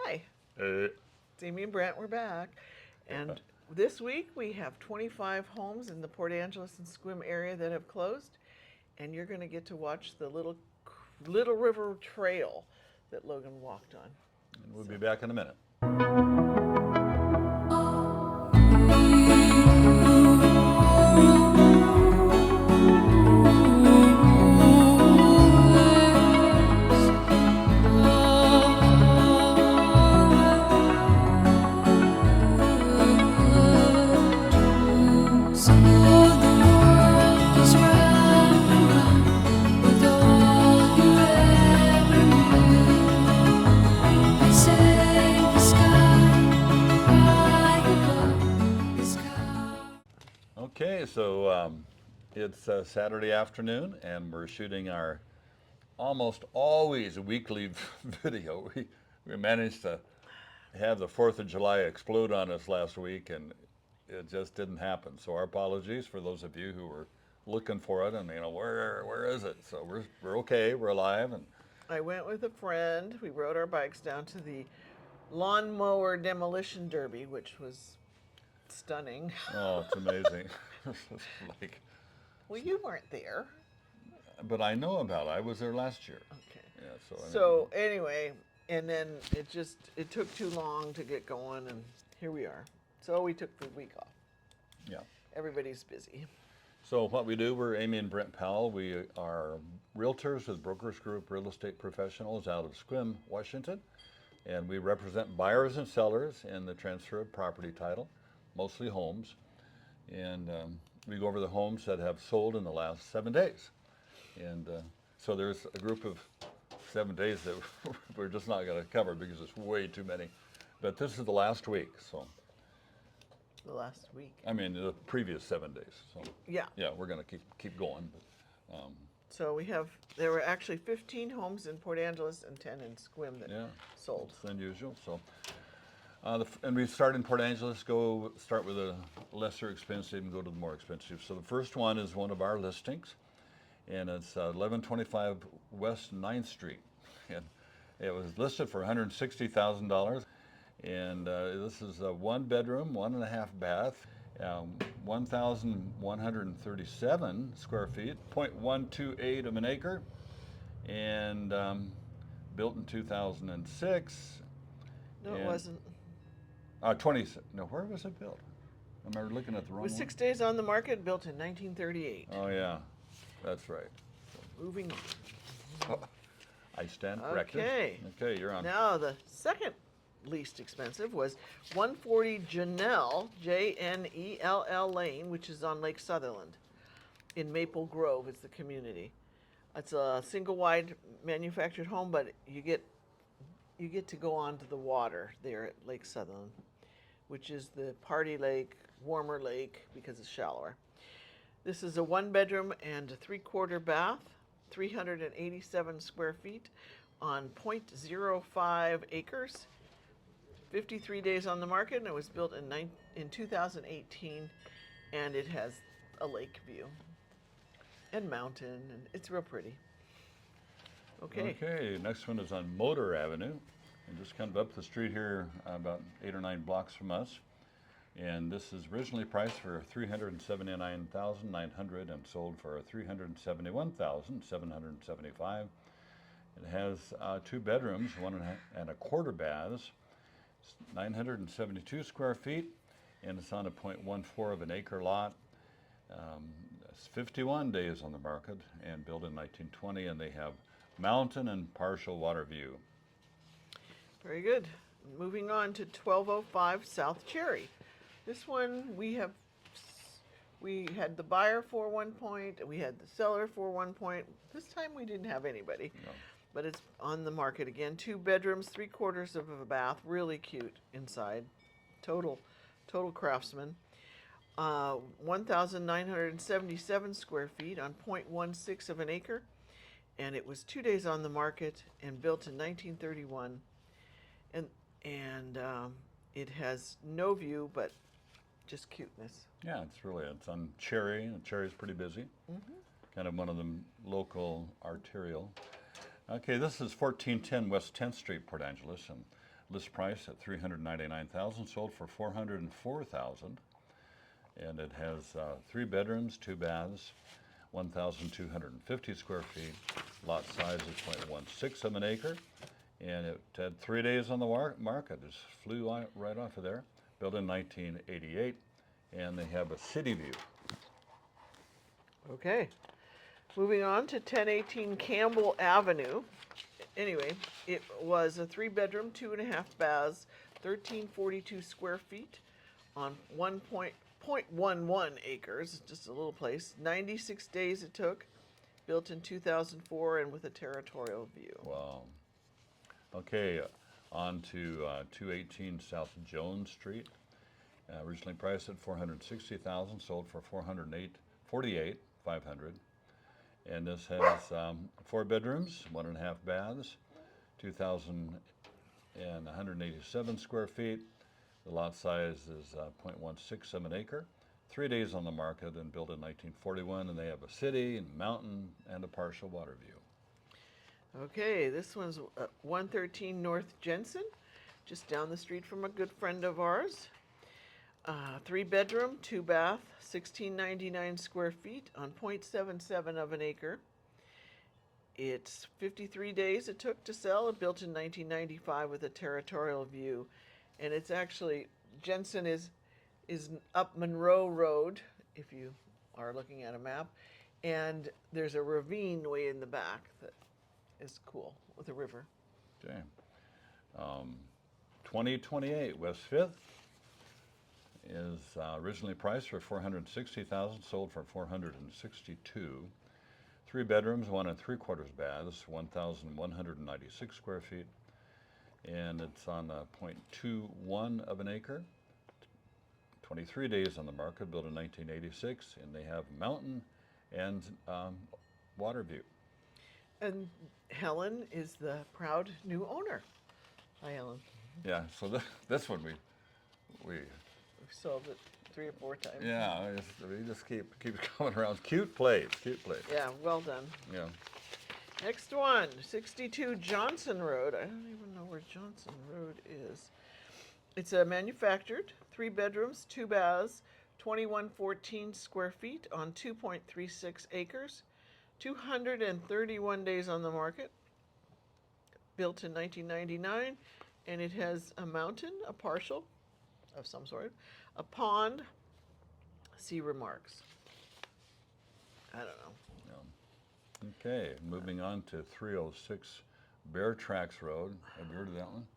Hi. It's Amy and Brent, we're back. And this week we have 25 homes in the Port Angeles and Sequim area that have closed. And you're going to get to watch the Little River Trail that Logan walked on. And we'll be back in a minute. Okay, so it's Saturday afternoon, and we're shooting our almost always weekly video. We managed to have the 4th of July explode on us last week, and it just didn't happen. So our apologies for those of you who were looking for it, and where is it? So we're okay, we're alive. And I went with a friend. We rode our bikes down to the lawnmower demolition derby, which was stunning. oh, it's amazing. like, Well, you weren't there. but I know about it. I was there last year. Okay. Yeah. So anyway, and then it took too long to get going, and here we are. So we took the week off. Yeah. Everybody's busy. So what we do, we're Amy and Brent Powell. We are realtors with Brokers Group Real Estate Professionals out of Sequim, Washington. And we represent buyers and sellers in the transfer of property title, mostly homes. And we go over the homes that have sold in the last 7 days. And so there's a group of 7 days that we're just not going to cover because it's way too many. But this is the last week, so. The last week. I mean, the previous 7 days. So Yeah. yeah, we're going to keep going. But, So there were actually 15 homes in Port Angeles and 10 in Sequim that sold. It's unusual. So, and we start in Port Angeles. Start with a lesser expensive and go to the more expensive. So the first one is one of our listings, and it's 1125 West 9th Street, and it was listed for $160,000. And this is a 1-bedroom, 1.5 bath, 1,137 square feet, 0.128 of an acre, and built in 2006. No, it wasn't. 20. No, where was it built? Am I looking at the wrong one? It was 6 days on the market, built in 1938. Oh yeah, that's right. Moving on. Oh, I stand corrected. Okay. Okay, you're on. Now the second least expensive was 140 Janelle, Jnell Lane, which is on Lake Sutherland in Maple Grove is the community. It's a single wide manufactured home, but you get to go onto the water there at Lake Sutherland, which is the party lake, warmer lake because it's shallower. This is a 1-bedroom and a 3/4 bath, 387 square feet on 0.05 acres. 53 days on the market, and it was built in 2018, and it has a lake view and mountain, and it's real pretty. Okay. Okay, next one is on Motor Avenue, and just kind of up the street here, about 8 or 9 blocks from us. And this is originally priced for $379,900 and sold for $371,775. It has 2 bedrooms, 1.25 baths. 972 square feet, and it's on a 0.14 of an acre lot. It's 51 days on the market and built in 1920, and they have mountain and partial water view. Very good. Moving on to 1205 South Cherry. This one we had the buyer for one point, and we had the seller for one point. This time we didn't have anybody. No. But it's on the market again. 2 bedrooms, 3/4 of a bath, really cute inside. Total craftsman. 1,977 square feet on 0.16 of an acre. And it was 2 days on the market and built in 1931. And it has no view, but just cuteness. Yeah, it's on Cherry, and Cherry's pretty busy. Mm-hmm. Kind of one of the local arterial. Okay, this is 1410 West 10th Street, Port Angeles, and List price at $399,000, sold for $404,000. And it has 3 bedrooms, 2 baths, 1,250 square feet. Lot size is 0.16 of an acre. And it had 3 days on the market. Just flew right off of there. Built in 1988. And they have a city view. Okay. Moving on to 1018 Campbell Avenue. Anyway, it was a 3-bedroom, 2.5 baths, 1,342 square feet on 1.11 acres, just a little place. 96 days it took, built in 2004 and with a territorial view. Wow. Okay, on to 218 South Jones Street. Originally priced at $460,000, sold for $448,500. And this has 4 bedrooms, 1.5 baths, 2,187 square feet. The lot size is 0.16 of an acre. 3 days on the market and built in 1941, and they have a city and mountain and a partial water view. Okay, this one's 113 North Jensen, just down the street from a good friend of ours. 3-bedroom, 2 bath, 1,699 square feet on 0.77 of an acre. It's 53 days it took to sell and built in 1995 with a territorial view. And it's actually, Jensen is up Monroe Road, if you are looking at a map. And there's a ravine way in the back that is cool with a river. Okay. 2028 West 5th is originally priced for $460,000, sold for $462,000. 3 bedrooms, 1 3/4 baths, 1,196 square feet, and it's on 0.21 of an acre. 23 days on the market, built in 1986, and they have mountain and water view. And Helen is the proud new owner. Hi, Helen. Yeah, so this one we We've sold it 3 or 4 times. yeah, we just keep coming around. Cute place. Yeah, well done. Yeah. Next one, 62 Johnson Road. I don't even know where Johnson Road is. It's a manufactured, 3 bedrooms, 2 baths, 2,114 square feet on 2.36 acres, 231 days on the market, built in 1999, and it has a mountain, a partial of some sort, a pond. See remarks. I don't know. Yeah. Okay, moving on to 306 Bear Tracks Road. Have you heard of that one?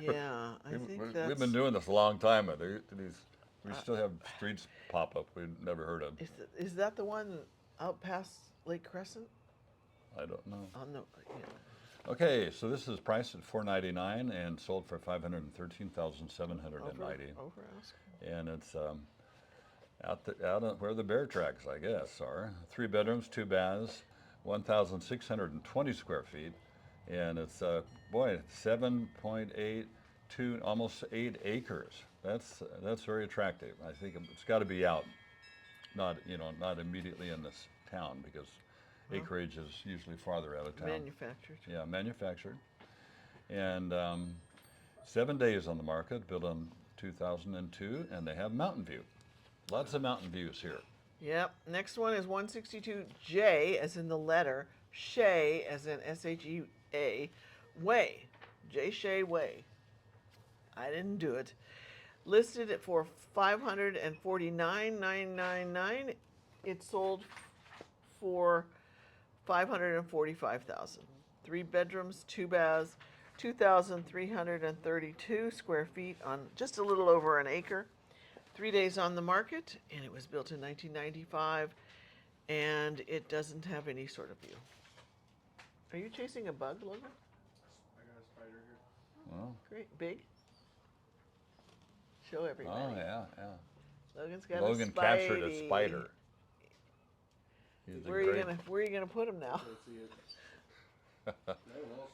Yeah, I think that's... We've been doing this a long time. We still have streets pop up we've never heard of. Is that the one out past Lake Crescent? I don't know. On the, yeah. Okay, so this is priced at $499 and sold for $513,790. Over ask. And it's out where the bear tracks, I guess, are. 3 bedrooms, 2 baths, 1,620 square feet, and it's 7.82, almost 8 acres. That's very attractive. I think it's got to be out, not immediately in this town, because acreage is usually farther out of town. Manufactured. Yeah, manufactured. And 7 days on the market, built in 2002, and they have mountain view. Lots of mountain views here. Yep. Next one is 162 J, as in the letter, Shea, as in S-H-E-A, Way. J. Shea Way. I didn't do it. Listed it for $549,999. It sold for $545,000. 3 bedrooms, 2 baths, 2,332 square feet on just a little over an acre. 3 days on the market, and it was built in 1995, and it doesn't have any sort of view. Are you chasing a bug, Logan? I got a spider here. Well, Great, big. Show everybody. oh yeah. Logan's got Logan a captured a spidey. spider. He's a Where are you gonna put him now? Can't see it.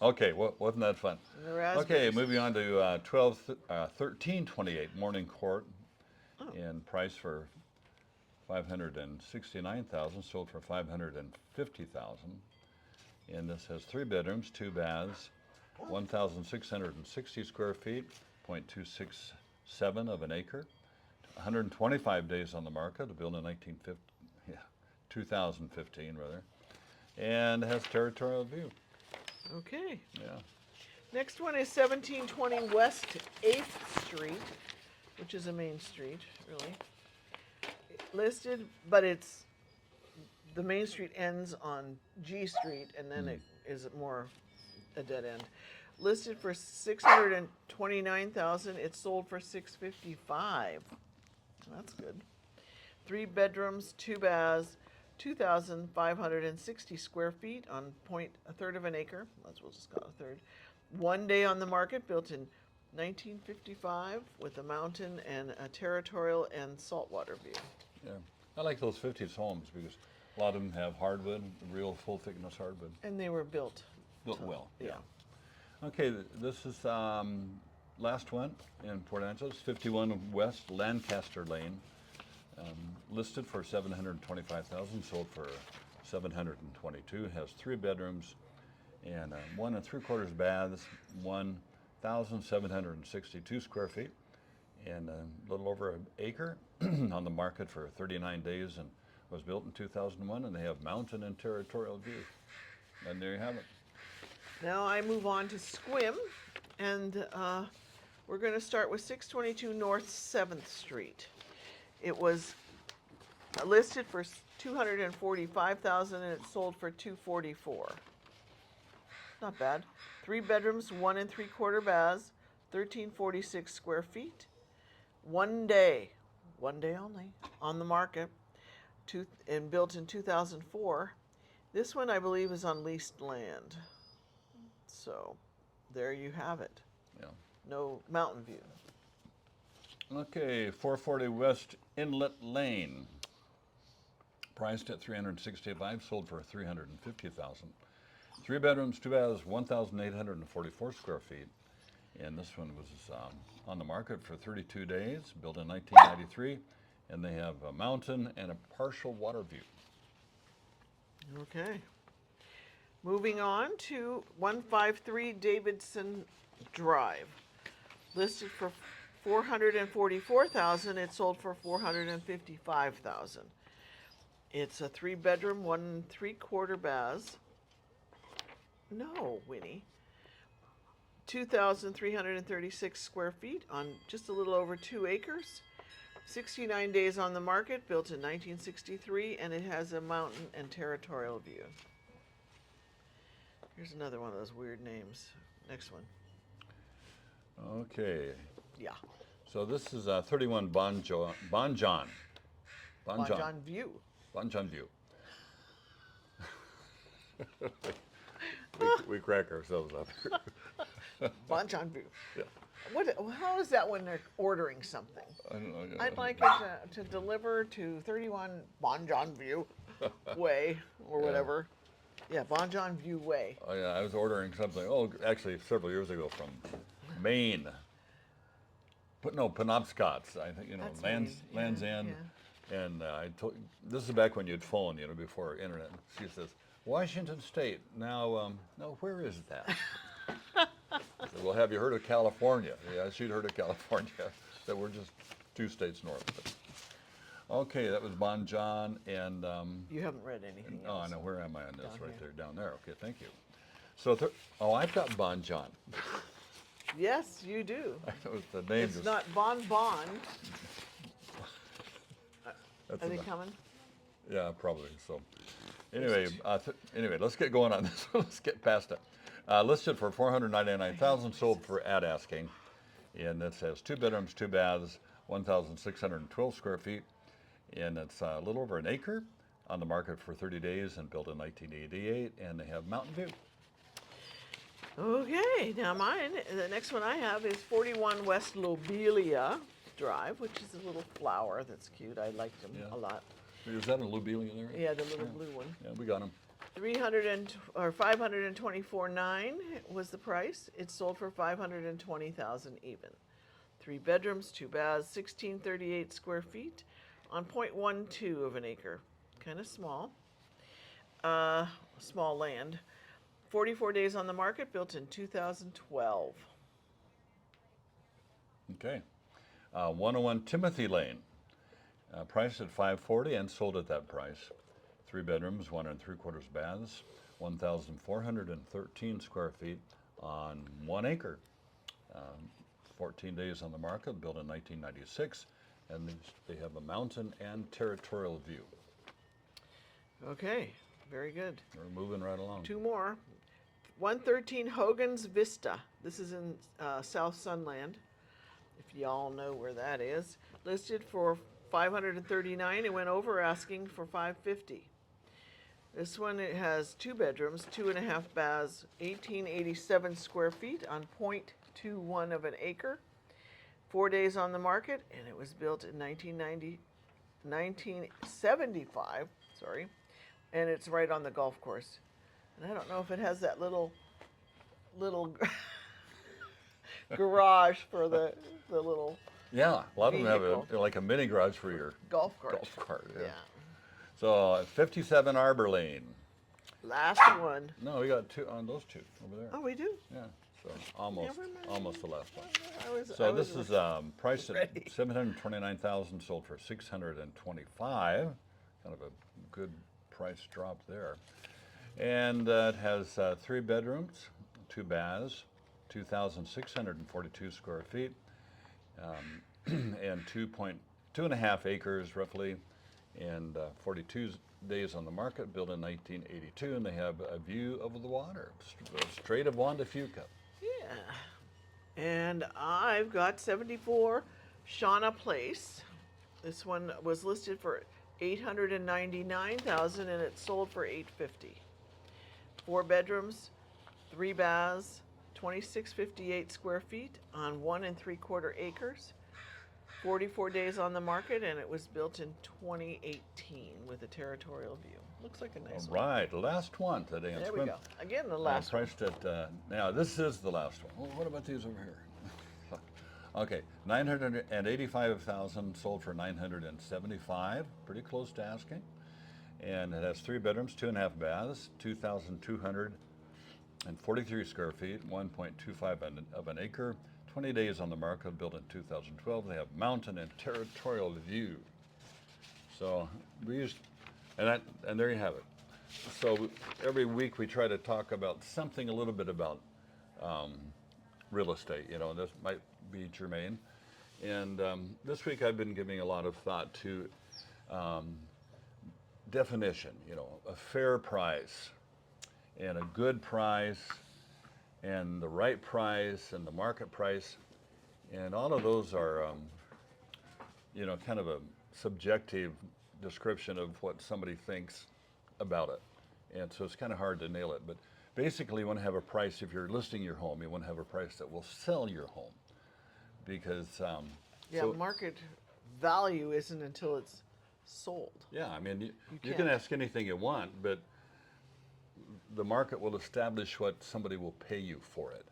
Okay, wasn't that fun? In the Okay, raspberries. moving on to 1328 Morning Court, and price for $569,000, sold for $550,000. And this has 3 bedrooms, 2 baths, 1,660 square feet, 0.267 of an acre. 125 days on the market, built in 2015 rather, and has territorial view. Okay. Yeah. Next one is 1720 West 8th Street, which is a main street, really. Listed, but the main street ends on G Street, and then it is more a dead end. Listed for 629,000. It's sold for 655. That's good. 3 bedrooms, 2 baths, 2,560 square feet on a third of an acre. We'll just call it a third. 1 day on the market, built in 1955, with a mountain and a territorial and saltwater view. Yeah. I like those 50s homes because a lot of them have hardwood, real full thickness hardwood. And they were built Well. Yeah. Okay, this is last one in Port Angeles, 51 West Lancaster Lane, listed for 725,000, sold for 722. Has 3 bedrooms and 1 3/4 baths, 1,762 square feet, and a little over an acre. On the market for 39 days, and was built in 2001. And they have mountain and territorial view. And there you have it. Now I move on to Sequim, and we're going to start with 622 North 7th Street. It was listed for 245,000, and it sold for 244. Not bad. 3 bedrooms, 1 3/4 baths, 1,346 square feet. 1 day only on the market, and built in 2004. This one, I believe, is on leased land. So, there you have it. Yeah. No mountain view. Okay, 440 West Inlet Lane. Priced at 365, sold for 350,000. 3 bedrooms, 2 baths, 1,844 square feet. And this one was on the market for 32 days, built in 1993, and they have a mountain and a partial water view. Okay. Moving on to 153 Davidson Drive. Listed for 444,000, it sold for 455,000. It's a 3 bedroom, 1 3/4 baths. No, Winnie. 2,336 square feet on just a little over 2 acres. 69 days on the market, built in 1963, and it has a mountain and territorial view. Here's another one of those weird names. Next one. Okay, Yeah. so this is 31 Bon John View. View. we crack ourselves up. Bon View. Yeah. How is that when they're ordering something? I don't know. I'd like it to deliver to 31 Bon View Way, or whatever. Yeah, Bon View Way. Oh yeah, I was ordering something. Oh, actually, several years ago from Maine. Penobscot. I think That's Land's Maine. Land's Yeah, End. And I told this is back when you'd phone, before internet. She says Washington State. Now, no, where is that? I said, well, have you heard of California? Yeah, she'd heard of California. That we're just 2 states north. But, okay, that was Bon John, and You haven't read anything oh, I else. know. Where am I on this? Down Right here. there, down there. Okay, thank you. So, I've got Bon John. Yes, you do. That was the name. It's not Bon. That's Are they enough. coming? Yeah, probably. So, anyway, let's get going on this. Let's get past it. Listed for 499,000, sold for at asking, and it says 2 bedrooms, 2 baths, 1,612 square feet, and it's a little over an acre. On the market for 30 days and built in 1988, and they have mountain view. Okay, now the next one I have is 41 West Lobelia Drive, which is a little flower that's cute. I like them Yeah. a lot. Is that a lobelia there? Yeah, the little blue one. Yeah, we got them. 524,900 was the price. It sold for 520,000 even. 3 bedrooms, 2 baths, 1,638 square feet on 0.12 of an acre. Kind of small. Small land. 44 days on the market, built in 2012. Okay. 101 Timothy Lane, priced at $540 and sold at that price. 3 bedrooms, 1 3/4 baths, 1,413 square feet on 1 acre. 14 days on the market, built in 1996, and they have a mountain and territorial view. Okay, very good. We're moving right along. 2 more. 113 Hogan's Vista. This is in South Sunland, if y'all know where that is. Listed for $539. It went over asking for $550. This one, it has 2 bedrooms, 2.5 baths, 1,887 square feet on 0.21 of an acre. 4 days on the market, and it was built in 1975, and it's right on the golf course. And I don't know if it has that little garage for the little Yeah, a lot of them have vehicle. like a mini garage for your golf cart. golf cart. Yeah. So 57 Arbor Lane. Last one. No, we got 2 on those 2 over there. Oh, we do. Yeah, so almost Never mind. almost the last one. I So was this is priced at ready. $729,000, sold for $625. Kind of a good price drop there. And it has 3 bedrooms, 2 baths, 2,642 square feet, and 2.5 acres roughly, and 42 days on the market, built in 1982, and they have a view of the water, Strait of Juan de Fuca. Yeah. And I've got 74 Shauna Place. This one was listed for $899,000 and it sold for $850. 4 bedrooms, 3 baths, 2,658 square feet on 1 3/4 acres. 44 days on the market, and it was built in 2018 with a territorial view. Looks like a nice All one. right, last one today. There we go. Again, the last one. Priced at, now this is the last one. Well, what about these over here? Okay, 985,000, sold for 975, pretty close to asking. And it has 3 bedrooms, 2.5 baths, 2,243 square feet, 1.25 of an acre. 20 days on the market, built in 2012. They have mountain and territorial view. So and there you have it. So every week we try to talk about something a little bit about real estate. This might be germane. And this week I've been giving a lot of thought to definition. A fair price and a good price, and the right price and the market price, and all of those are, kind of a subjective description of what somebody thinks about it. And so it's kind of hard to nail it. But basically, you want to have a price, if you're listing your home, you want to have a price that will sell your home. Because, Market value isn't until it's sold. Yeah, I mean, you can't. can ask anything you want, but the market will establish what somebody will pay you for it.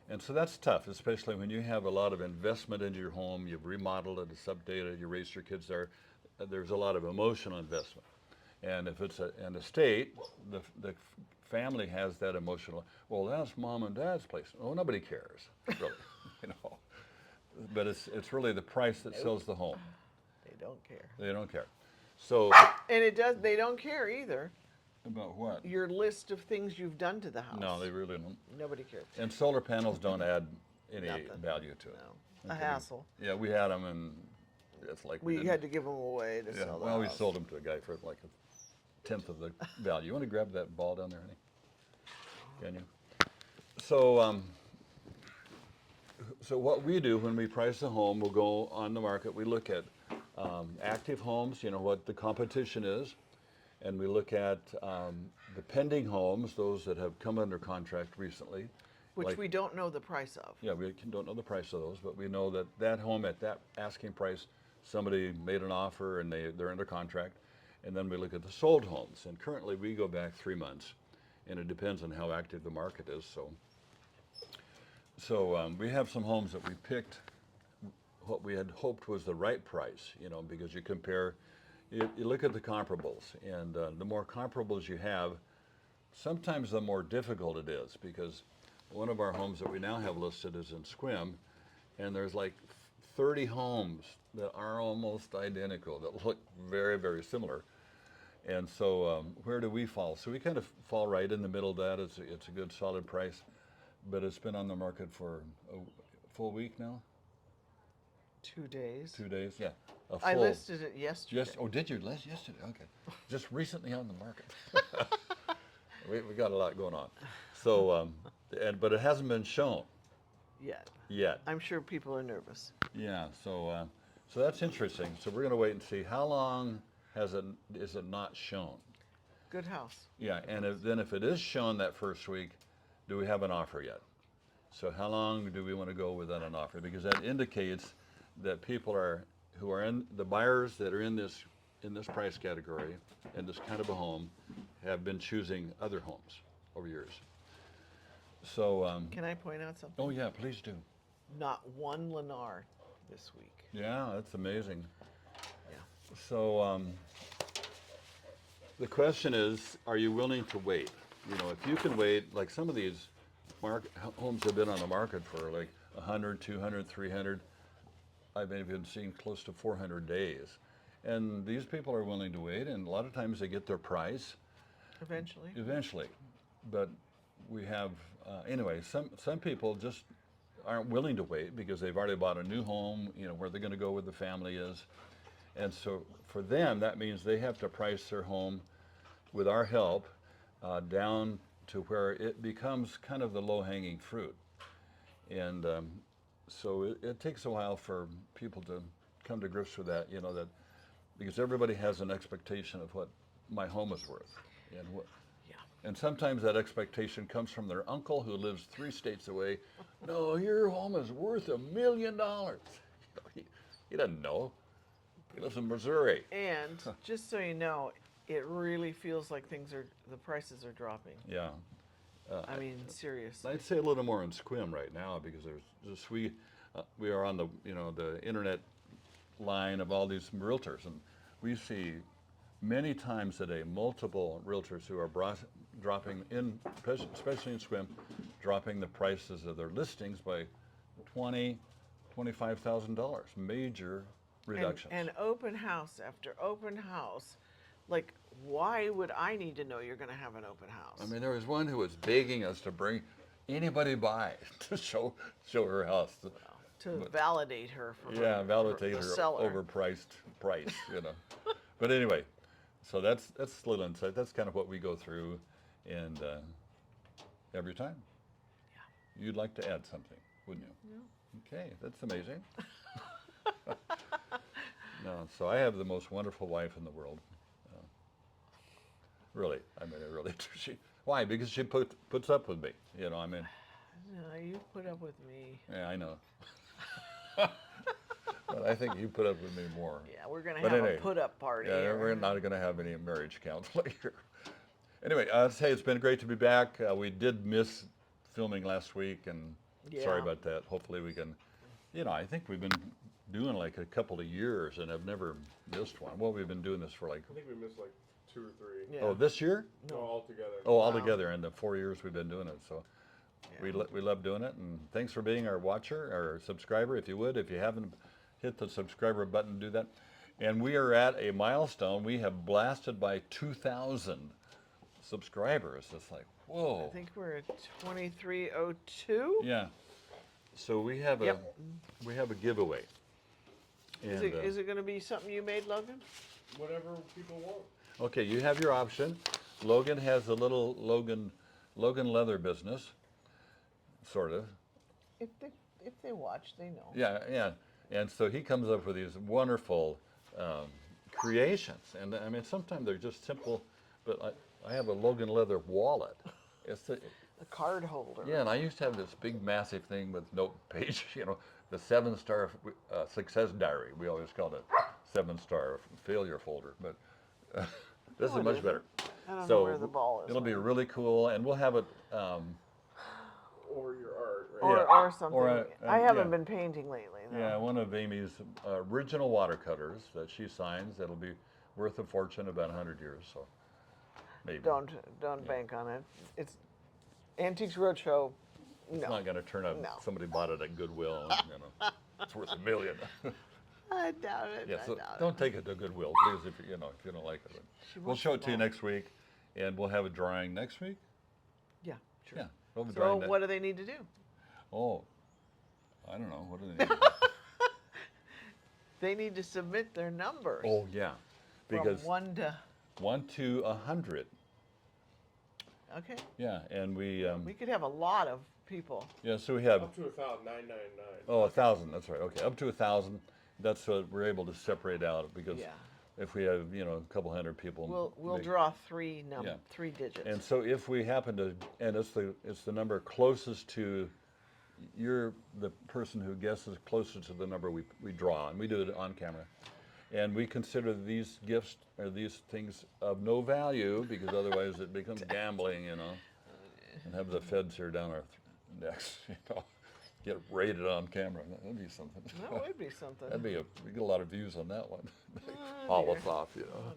And so that's tough, especially when you have a lot of investment into your home, you've remodeled it, it's updated, you raised your kids there. There's a lot of emotional investment. And if it's an estate, the family has that emotional, well, that's mom and dad's place. Oh, nobody cares, really. But it's really the price that sells the home. They don't care. They don't care. So, And they don't care either. about what? Your list of things you've done to the house. No, they really don't. Nobody cares. And solar panels don't add any Nothing. value to it. No. A hassle. Yeah, we had them, and it's like We didn't- had to give them away to Yeah, sell the well, we house. sold them to a guy for like 1/10 of the value. You want to grab that ball down there, honey? Can you? So, so what we do when we price a home, we'll go on the market. We look at active homes, what the competition is, and we look at the pending homes, those that have come under contract recently. Which we don't know the price of. Yeah, we don't know the price of those, but we know that home at that asking price, somebody made an offer and they're under contract. And then we look at the sold homes. And currently we go back 3 months, and it depends on how active the market is. So we have some homes that we picked what we had hoped was the right price, because you look at the comparables, and the more comparables you have, sometimes the more difficult it is, because one of our homes that we now have listed is in Sequim, and there's like 30 homes that are almost identical, that look very, very similar. And so where do we fall? So we kind of fall right in the middle of that. It's a good solid price, but it's been on the market for a full week now? 2 days. 2 days, yeah. A I full- listed it yesterday. Just, oh, did you list yesterday? Okay. Just recently on the market. we got a lot going on. So, but it hasn't been shown yet. I'm sure people are nervous. Yeah, so that's interesting. So we're going to wait and see how long is it not shown? Good house. Yeah, and then if it is shown that first week, do we have an offer yet? So how long do we want to go without an offer? Because that indicates that people who are in the buyers that are in this price category, in this kind of a home, have been choosing other homes over years. So Can I point out something? oh yeah, please do. Not one Lennar this week. Yeah, that's amazing. Yeah. So the question is, are you willing to wait? You know, if you can wait, like some of these homes have been on the market for like 100, 200, 300. I've even seen close to 400 days. And these people are willing to wait, and a lot of times they get their price Eventually. But we have, anyway, some people just aren't willing to wait because they've already bought a new home, you know, where they're going to go where the family is. And so for them, that means they have to price their home with our help down to where it becomes kind of the low-hanging fruit. And so it takes a while for people to come to grips with that, you know, that because everybody has an expectation of what my home is worth. And sometimes that expectation comes from their uncle who lives 3 states away. No, your home is worth $1 million. He doesn't know. He lives in Missouri. And just so you know, it really feels like the prices are dropping. Yeah. I mean, seriously. I'd say a little more in Sequim right now because we are on the internet line of all these realtors, and we see many times a day multiple realtors who are dropping in, especially in Sequim, dropping the prices of their listings by $25,000, major reductions. And open house after open house. Like, why would I need to know you're going to have an open house? I mean, there was one who was begging us to bring anybody by to show her house. Validate her for validate the her seller. overpriced price, you know. But anyway, so that's a little insight. That's kind of what we go through, and every time. Yeah. You'd like to add something, wouldn't you? No. Okay, that's amazing. No, so I have the most wonderful wife in the world. Really, I mean, I really do. Why? Because she puts up with me. You know, I mean. No, you put up with me. Yeah, I know. But I think you put up with me more. Yeah, we're going to have a put-up party. Yeah, we're not going to have any marriage counseling here. Anyway, I'd say it's been great to be back. We did miss filming last week, and sorry about that. Hopefully we can, you know, I think we've been doing like a couple of years and have never missed one. Well, we've been doing this for like. I think we missed like 2 or 3. Yeah. Oh, this year? No, altogether. Oh, all together in the 4 years we've been doing it. So we love doing it, and thanks for being our watcher, our subscriber. If you would, if you haven't hit the subscriber button, do that. And we are at a milestone. We have blasted by 2,000 subscribers. It's like, whoa. I think we're at 2302. Yeah. So we have a giveaway. And, Is it going to be something you made, Logan? Whatever people want. okay, you have your option. Logan has a little Logan leather business, sort of. If they watch, they know. Yeah. And so he comes up with these wonderful creations. And I mean, sometimes they're just simple, but I have a Logan leather wallet. It's A card holder. yeah, and I used to have this big, massive thing with note page, you know, the 7-star success diary. We always called it 7-star failure folder, but this is much better. I don't know So where the ball is. it'll be really cool, and we'll have it. Or your art, right? Or something. I haven't yeah. been painting lately, though. Yeah, one of Amy's original watercolors that she signs. That'll be worth a fortune, about 100 years. So maybe. Don't bank on it. It's Antiques Roadshow. It's No, not going to turn out. No. Somebody bought it at Goodwill. And, it's worth $1 million. I doubt it. Yeah, I so doubt don't it. take it to Goodwill, please, if you don't like it. She We'll wants show it them to you all. next week, and we'll have a drawing next week. Yeah, sure. Yeah, we'll have a So drawing. what do they need to do? Oh, I don't know. What do they need? They need to submit their numbers. Oh, yeah, because from 1 to 100. Okay. Yeah, and we We could have a lot of people. yeah, so we have Up to 1,999. oh 1,000. That's right. Okay, up to 1,000. That's what we're able to separate out because Yeah. if we have a couple hundred people, We'll they- draw three Yeah. three digits. And so if we happen to, and it's the number closest to, you're the person who guesses closest to the number we draw, and we do it on camera. And we consider these gifts or these things of no value because otherwise it becomes gambling, and have the feds here down our necks, get rated on camera. That'd be something. That would be something. We get a lot of views on that one. Oh, Haul dear. us off, Oh,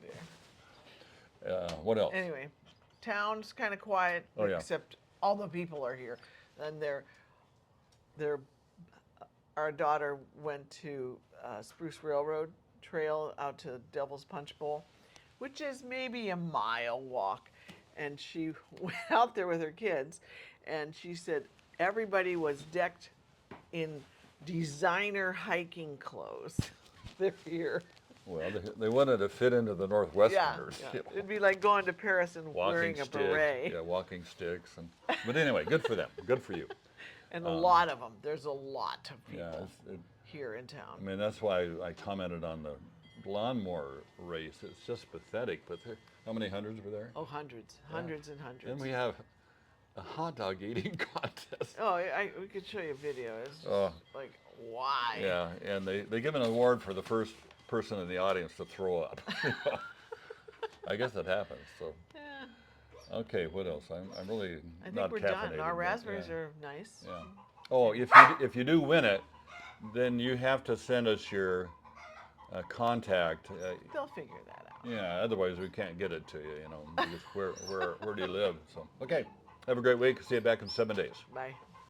dear. What else? Anyway, town's kind of quiet, Oh, yeah. except all the people are here, and our daughter went to Spruce Railroad Trail out to Devil's Punch Bowl, which is maybe a mile walk, and she went out there with her kids, and she said everybody was decked in designer hiking clothes. They're here. Well, they wanted to fit into the Northwesterners. Yeah. It'd be like going to Paris and wearing a beret. Yeah, walking sticks. But anyway, good for them. Good for you. And a lot of them. There's a lot of people Yeah, here in town. I mean, that's why I commented on the lawnmower race. It's just pathetic. But how many hundreds were there? Oh, hundreds and hundreds. Then we have a hot dog eating contest. Oh, we could show you a video. It's just Oh. like, why? Yeah, and they give an award for the first person in the audience to throw up. I guess it happens. So Yeah, okay, what else? I'm really I think not we're caffeinated. done. Our but, raspberries yeah. are nice. Yeah. Oh, if you do win it, then you have to send us your contact. They'll figure that out. Yeah. Otherwise, we can't get it to you. Because where do you live? So okay. Have a great week. See you back in 7 days. Bye.